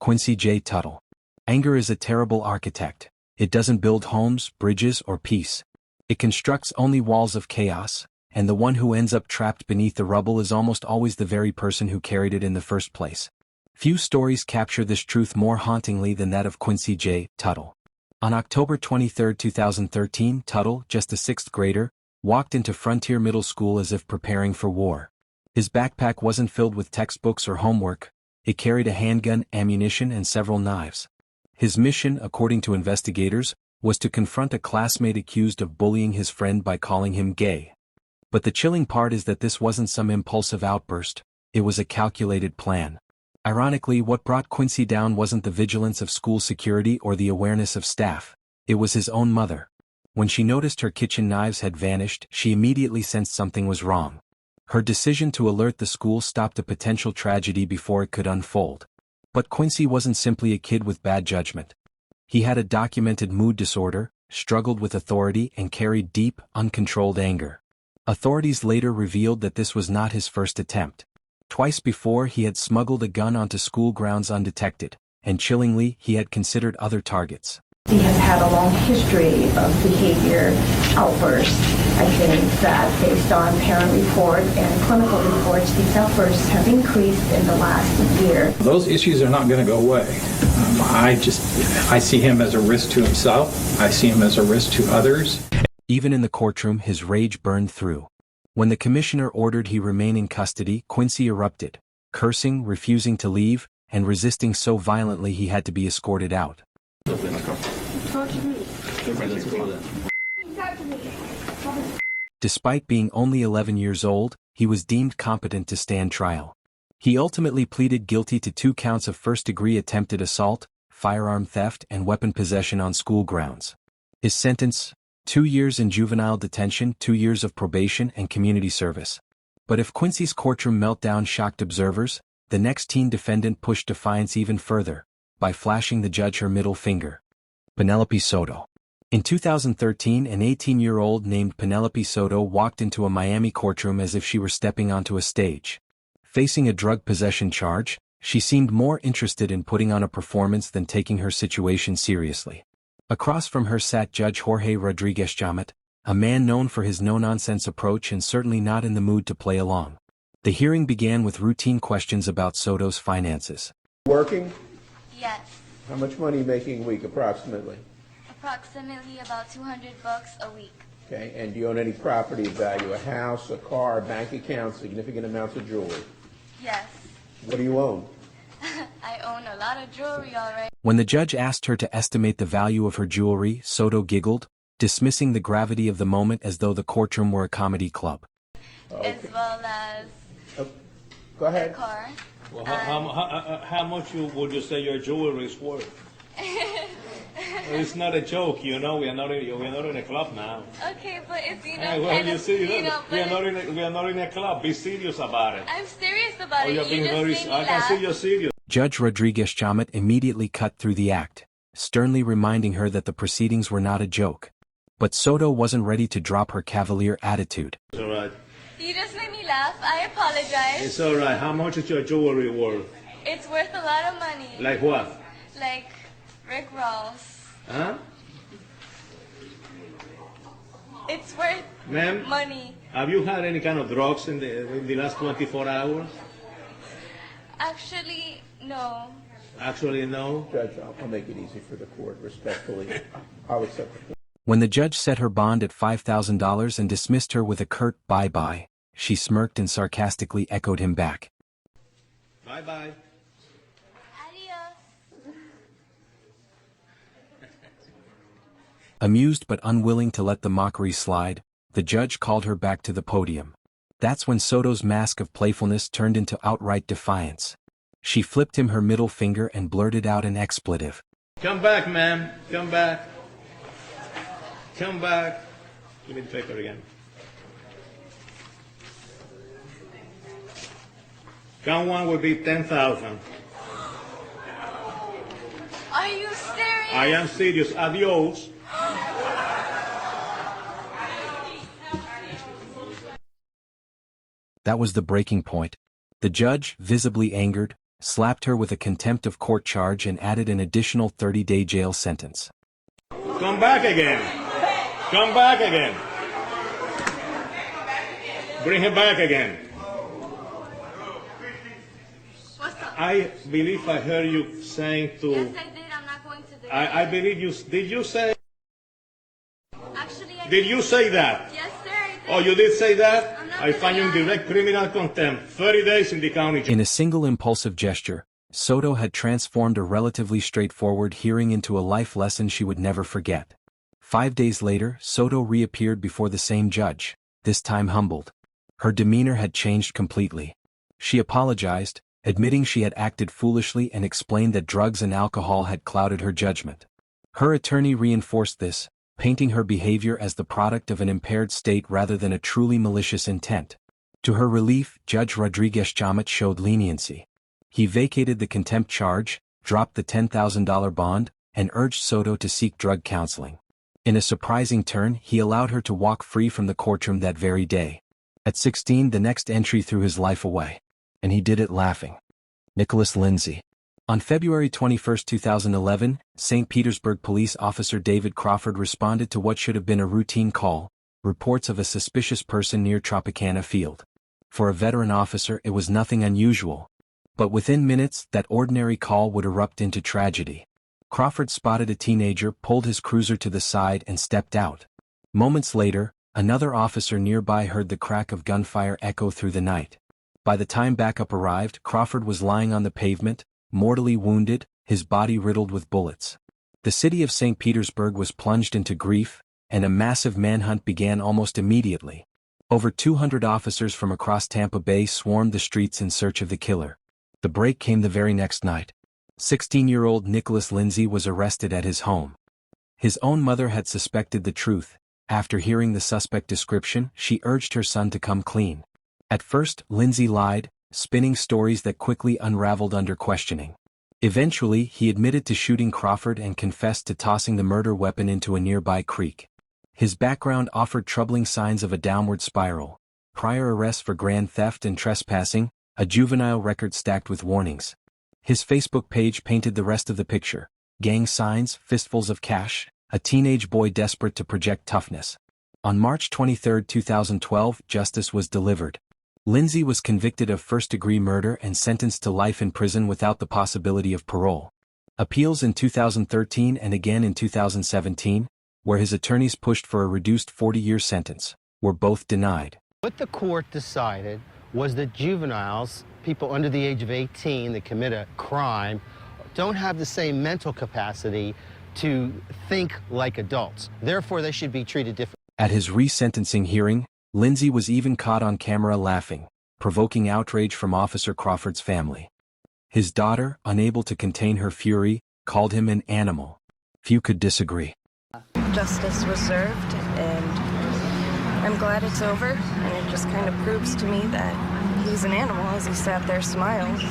Quincy J. Tuttle. Anger is a terrible architect. It doesn't build homes, bridges, or peace. It constructs only walls of chaos, and the one who ends up trapped beneath the rubble is almost always the very person who carried it in the first place. Few stories capture this truth more hauntingly than that of Quincy J. Tuttle. On October 23, 2013, Tuttle, just a sixth grader, walked into Frontier Middle School as if preparing for war. His backpack wasn't filled with textbooks or homework. It carried a handgun, ammunition, and several knives. His mission, according to investigators, was to confront a classmate accused of bullying his friend by calling him gay. But the chilling part is that this wasn't some impulsive outburst, it was a calculated plan. Ironically, what brought Quincy down wasn't the vigilance of school security or the awareness of staff. It was his own mother. When she noticed her kitchen knives had vanished, she immediately sensed something was wrong. Her decision to alert the school stopped a potential tragedy before it could unfold. But Quincy wasn't simply a kid with bad judgment. He had a documented mood disorder, struggled with authority, and carried deep, uncontrolled anger. Authorities later revealed that this was not his first attempt. Twice before he had smuggled a gun onto school grounds undetected, and chillingly, he had considered other targets. He has had a long history of behavior outbursts. I think that based on parent report and clinical reports, these outbursts have increased in the last year. Those issues are not going to go away. I see him as a risk to himself. I see him as a risk to others. Even in the courtroom, his rage burned through. When the commissioner ordered he remain in custody, Quincy erupted, cursing, refusing to leave, and resisting so violently he had to be escorted out. Despite being only 11 years old, he was deemed competent to stand trial. He ultimately pleaded guilty to 2 counts of first-degree attempted assault, firearm theft, and weapon possession on school grounds. His sentence: 2 years in juvenile detention, 2 years of probation, and community service. But if Quincy's courtroom meltdown shocked observers, the next teen defendant pushed defiance even further, by flashing the judge her middle finger. Penelopey Sodto. In 2013, an 18-year-old named Penelopey Sodto walked into a Miami courtroom as if she were stepping onto a stage. Facing a drug possession charge, she seemed more interested in putting on a performance than taking her situation seriously. Across from her sat Judge Jorge Rodriguez Jamet, a man known for his no-nonsense approach and certainly not in the mood to play along. The hearing began with routine questions about Sodto's finances. Working? Yes. How much money are you making a week, approximately? Approximately about $200 a week. Okay, and do you own any property of value? A house, a car, bank account, significant amounts of jewelry? Yes. What do you own? I own a lot of jewelry already. When the judge asked her to estimate the value of her jewelry, Sodto giggled, dismissing the gravity of the moment as though the courtroom were a comedy club. Okay. As well as Go ahead. a car. Well, how much would you say your jewelry is worth? It's not a joke, you know. We are not in a club now. Okay, but it's Well, you see, we are not in a club. Be serious about it. I'm serious about it. You're being very. I can see you're serious. Judge Rodriguez Jamet immediately cut through the act, sternly reminding her that the proceedings were not a joke. But Sodto wasn't ready to drop her cavalier attitude. It's all right. You just made me laugh. I apologize. It's all right. How much is your jewelry worth? It's worth a lot of money. Like what? Like Rick Ross. Huh? It's worth Ma'am, money. have you had any kind of drugs in the last 24 hours? Actually, no. Actually, no. Judge, I'll make it easy for the court, respectfully. I'll accept the court. When the judge set her bond at $5,000 and dismissed her with a curt bye-bye, she smirked and sarcastically echoed him back. Bye-bye. Adios. Amused but unwilling to let the mockery slide, the judge called her back to the podium. That's when Sodto's mask of playfulness turned into outright defiance. She flipped him her middle finger and blurted out an expletive. Come back, ma'am. Come back. Come back. Give me the paper again. Count one will be 10,000. Are you serious? I am serious. Adios. That was the breaking point. The judge, visibly angered, slapped her with a contempt of court charge and added an additional 30-day jail sentence. Come back again. Come back again. Bring him back again. What's up? I believe I heard you saying to... Yes, I did. I'm not going to the... I believe you... Did you say... Actually, I Did you say that? Yes, sir, I did. Oh, you did say that? I'm not I find you in denying. direct criminal contempt. 30 days in the county jail. In a single impulsive gesture, Sodto had transformed a relatively straightforward hearing into a life lesson she would never forget. 5 days later, Sodto reappeared before the same judge, this time humbled. Her demeanor had changed completely. She apologized, admitting she had acted foolishly and explained that drugs and alcohol had clouded her judgment. Her attorney reinforced this, painting her behavior as the product of an impaired state rather than a truly malicious intent. To her relief, Judge Rodriguez Chamet showed leniency. He vacated the contempt charge, dropped the $10,000 bond, and urged Sodto to seek drug counseling. In a surprising turn, he allowed her to walk free from the courtroom that very day. At 16, the next entry threw his life away. And he did it laughing. Nicholas Lindsay. On February 21, 2011, St. Petersburg police officer David Crawford responded to what should have been a routine call, reports of a suspicious person near Tropicana Field. For a veteran officer, it was nothing unusual. But within minutes, that ordinary call would erupt into tragedy. Crawford spotted a teenager, pulled his cruiser to the side and stepped out. Moments later, another officer nearby heard the crack of gunfire echo through the night. By the time backup arrived, Crawford was lying on the pavement, mortally wounded, his body riddled with bullets. The city of St. Petersburg was plunged into grief, and a massive manhunt began almost immediately. Over 200 officers from across Tampa Bay swarmed the streets in search of the killer. The break came the very next night. 16-year-old Nicholas Lindsay was arrested at his home. His own mother had suspected the truth. After hearing the suspect description, she urged her son to come clean. At first, Lindsay lied, spinning stories that quickly unraveled under questioning. Eventually, he admitted to shooting Crawford and confessed to tossing the murder weapon into a nearby creek. His background offered troubling signs of a downward spiral. Prior arrests for grand theft and trespassing, a juvenile record stacked with warnings. His Facebook page painted the rest of the picture. Gang signs, fistfuls of cash, a teenage boy desperate to project toughness. On March 23, 2012, justice was delivered. Lindsay was convicted of first-degree murder and sentenced to life in prison without the possibility of parole. Appeals in 2013 and again in 2017, where his attorneys pushed for a reduced 40-year sentence, were both denied. What the court decided was that juveniles, people under the age of 18 that commit a crime, don't have the same mental capacity to think like adults. Therefore, they should be treated differently. At his resentencing hearing, Lindsay was even caught on camera laughing, provoking outrage from Officer Crawford's family. His daughter, unable to contain her fury, called him an animal. Few could disagree. Justice was served, and I'm glad it's over, and it just kind of proves to me that he's an animal as he sat there smiling.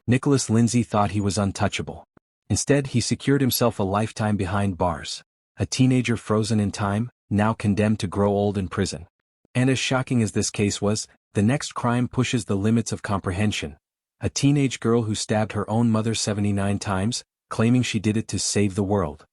Nicholas Lindsay thought he was untouchable. Instead, he secured himself a lifetime behind bars. A teenager frozen in time, now condemned to grow old in prison. And as shocking as this case was, the next crime pushes the limits of comprehension. A teenage girl who stabbed her own mother 79 times, claiming she did it to save the world.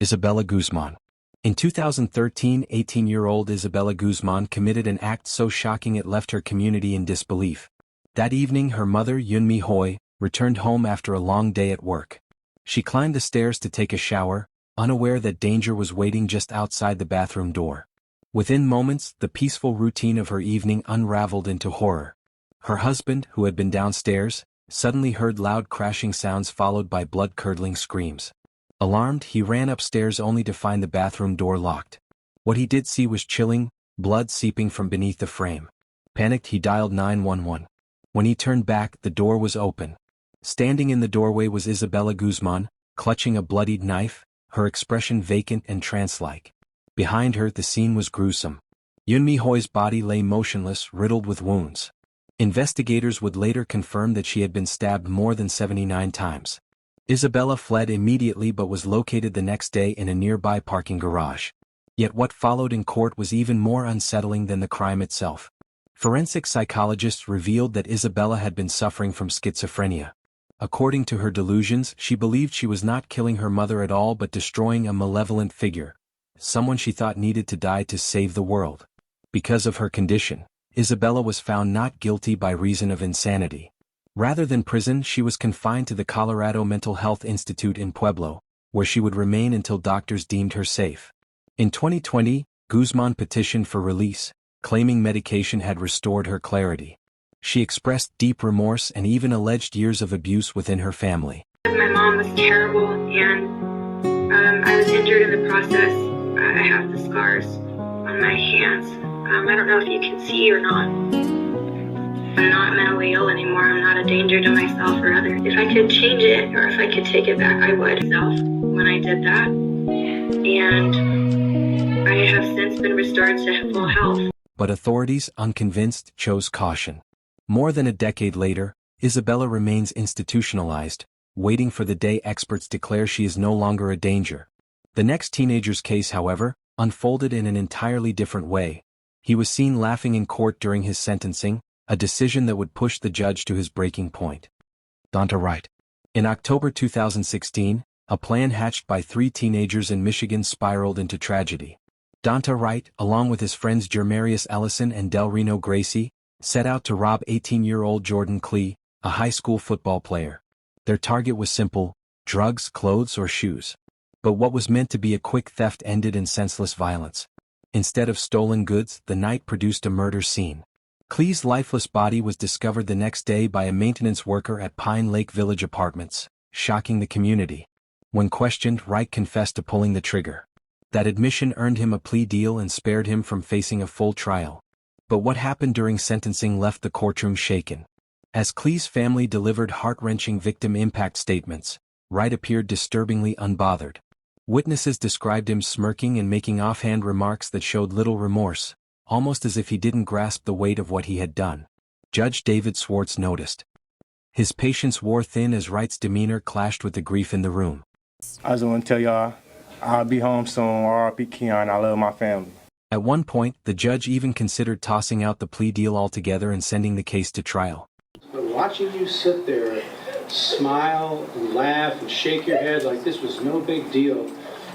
Isabella Guzman. In 2013, 18-year-old Isabella Guzman committed an act so shocking it left her community in disbelief. That evening, her mother, Yunmi Hoi, returned home after a long day at work. She climbed the stairs to take a shower, unaware that danger was waiting just outside the bathroom door. Within moments, the peaceful routine of her evening unraveled into horror. Her husband, who had been downstairs, suddenly heard loud crashing sounds followed by blood-curdling screams. Alarmed, he ran upstairs only to find the bathroom door locked. What he did see was chilling, blood seeping from beneath the frame. Panicked, he dialed 911. When he turned back, the door was open. Standing in the doorway was Isabella Guzman, clutching a bloodied knife, her expression vacant and trance-like. Behind her, the scene was gruesome. Yunmi Hoi's body lay motionless, riddled with wounds. Investigators would later confirm that she had been stabbed more than 79 times. Isabella fled immediately but was located the next day in a nearby parking garage. Yet what followed in court was even more unsettling than the crime itself. Forensic psychologists revealed that Isabella had been suffering from schizophrenia. According to her delusions, she believed she was not killing her mother at all but destroying a malevolent figure, someone she thought needed to die to save the world. Because of her condition, Isabella was found not guilty by reason of insanity. Rather than prison, she was confined to the Colorado Mental Health Institute in Pueblo, where she would remain until doctors deemed her safe. In 2020, Guzman petitioned for release, claiming medication had restored her clarity. She expressed deep remorse and even alleged years of abuse within her family. My mom was terrible, and I was injured in the process. I have the scars on my hands. I don't know if you can see or not. I'm not mentally ill anymore. I'm not a danger to myself or others. If I could change it or if I could take it back, I would. When I did that, and I have since been restored to full health. But authorities, unconvinced, chose caution. More than a decade later, Isabella remains institutionalized, waiting for the day experts declare she is no longer a danger. The next teenager's case, however, unfolded in an entirely different way. He was seen laughing in court during his sentencing, a decision that would push the judge to his breaking point. Dant Wright. In October 2016, a plan hatched by 3 teenagers in Michigan spiraled into tragedy. Dant Wright, along with his friends Jermarius Ellison and Delreno Gracie, set out to rob 18-year-old Jordan Klee, a high school football player. Their target was simple: drugs, clothes, or shoes. But what was meant to be a quick theft ended in senseless violence. Instead of stolen goods, the night produced a murder scene. Klee's lifeless body was discovered the next day by a maintenance worker at Pine Lake Village Apartments, shocking the community. When questioned, Wright confessed to pulling the trigger. That admission earned him a plea deal and spared him from facing a full trial. But what happened during sentencing left the courtroom shaken. As Klee's family delivered heart-wrenching victim impact statements, Wright appeared disturbingly unbothered. Witnesses described him smirking and making offhand remarks that showed little remorse, almost as if he didn't grasp the weight of what he had done. Judge David Swartz noticed. His patience wore thin as Wright's demeanor clashed with the grief in the room. I just want to tell y'all, I'll be home soon. R.I.P. Keon, I love my family. At one point, the judge even considered tossing out the plea deal altogether and sending the case to trial. But watching you sit there, smile, and laugh, and shake your head like this was no big deal,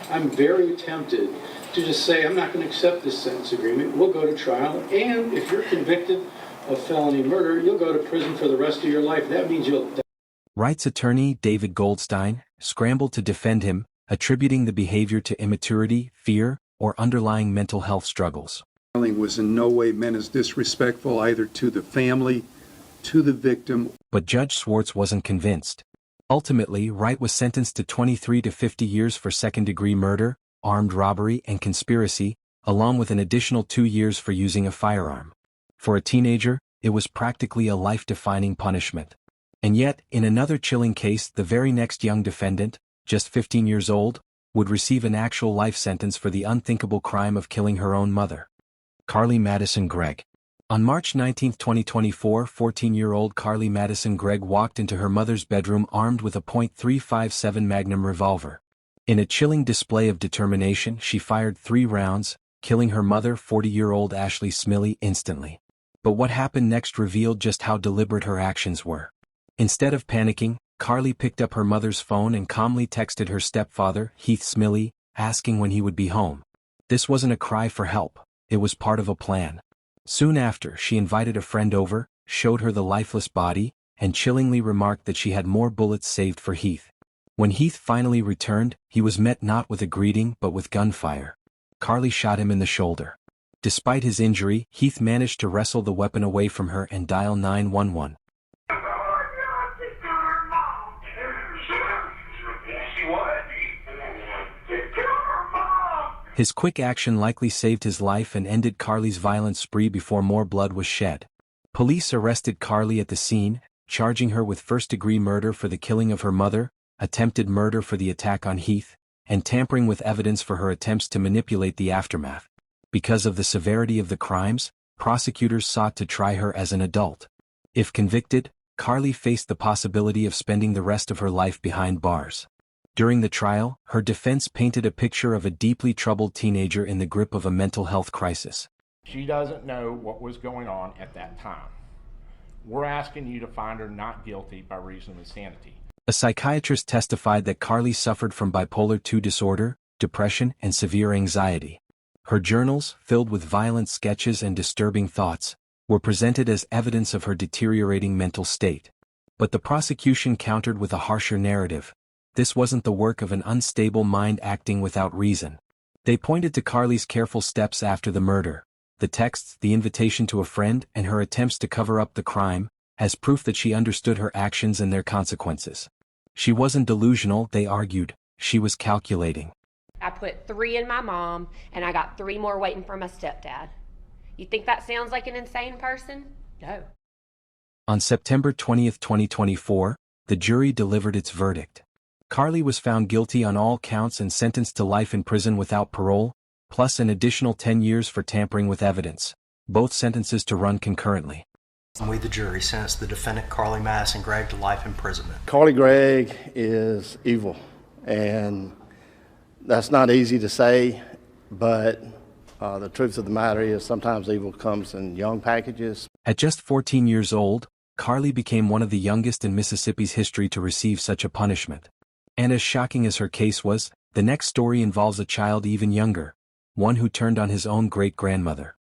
I'm very tempted to just say, I'm not going to accept this sentence agreement. We'll go to trial, and if you're convicted of felony murder, you'll go to prison for the rest of your life. That means you'll die. Wright's attorney, David Goldstein, scrambled to defend him, attributing the behavior to immaturity, fear, or underlying mental health struggles. Was in no way meant as disrespectful either to the family, to the victim. But Judge Swartz wasn't convinced. Ultimately, Wright was sentenced to 23 to 50 years for second-degree murder, armed robbery, and conspiracy, along with an additional 2 years for using a firearm. For a teenager, it was practically a life-defining punishment. And yet, in another chilling case, the very next young defendant, just 15 years old, would receive an actual life sentence for the unthinkable crime of killing her own mother. Carly Madison Greg. On March 19, 2024, 14-year-old Carly Madison Greg walked into her mother's bedroom armed with a .357 Magnum revolver. In a chilling display of determination, she fired 3 rounds, killing her mother, 40-year-old Ashley Smiley, instantly. But what happened next revealed just how deliberate her actions were. Instead of panicking, Carly picked up her mother's phone and calmly texted her stepfather, Heath Smiley, asking when he would be home. This wasn't a cry for help, it was part of a plan. Soon after, she invited a friend over, showed her the lifeless body, and chillingly remarked that she had more bullets saved for Heath. When Heath finally returned, he was met not with a greeting but with gunfire. Carly shot him in the shoulder. Despite his injury, Heath managed to wrestle the weapon away from her and dial 911. His quick action likely saved his life and ended Carly's violent spree before more blood was shed. Police arrested Carly at the scene, charging her with first-degree murder for the killing of her mother, attempted murder for the attack on Heath, and tampering with evidence for her attempts to manipulate the aftermath. Because of the severity of the crimes, prosecutors sought to try her as an adult. If convicted, Carly faced the possibility of spending the rest of her life behind bars. During the trial, her defense painted a picture of a deeply troubled teenager in the grip of a mental health crisis. She doesn't know what was going on at that time. We're asking you to find her not guilty by reason of insanity. A psychiatrist testified that Carly suffered from bipolar II disorder, depression, and severe anxiety. Her journals, filled with violent sketches and disturbing thoughts, were presented as evidence of her deteriorating mental state. But the prosecution countered with a harsher narrative. This wasn't the work of an unstable mind acting without reason. They pointed to Carly's careful steps after the murder, the texts, the invitation to a friend, and her attempts to cover up the crime, as proof that she understood her actions and their consequences. She wasn't delusional, they argued, she was calculating. I put 3 in my mom, and I got 3 more waiting for my stepdad. You think that sounds like an insane person? No. On September 20, 2024, the jury delivered its verdict. Carly was found guilty on all counts and sentenced to life in prison without parole, plus an additional 10 years for tampering with evidence, both sentences to run concurrently. We, the jury, sentenced the defendant Carly Madison Greg to life imprisonment. Carly Gregg is evil, and that's not easy to say, but the truth of the matter is sometimes evil comes in young packages. At just 14 years old, Carly became one of the youngest in Mississippi's history to receive such a punishment. And as shocking as her case was, the next story involves a child even younger, one who turned on his own great-grandmother.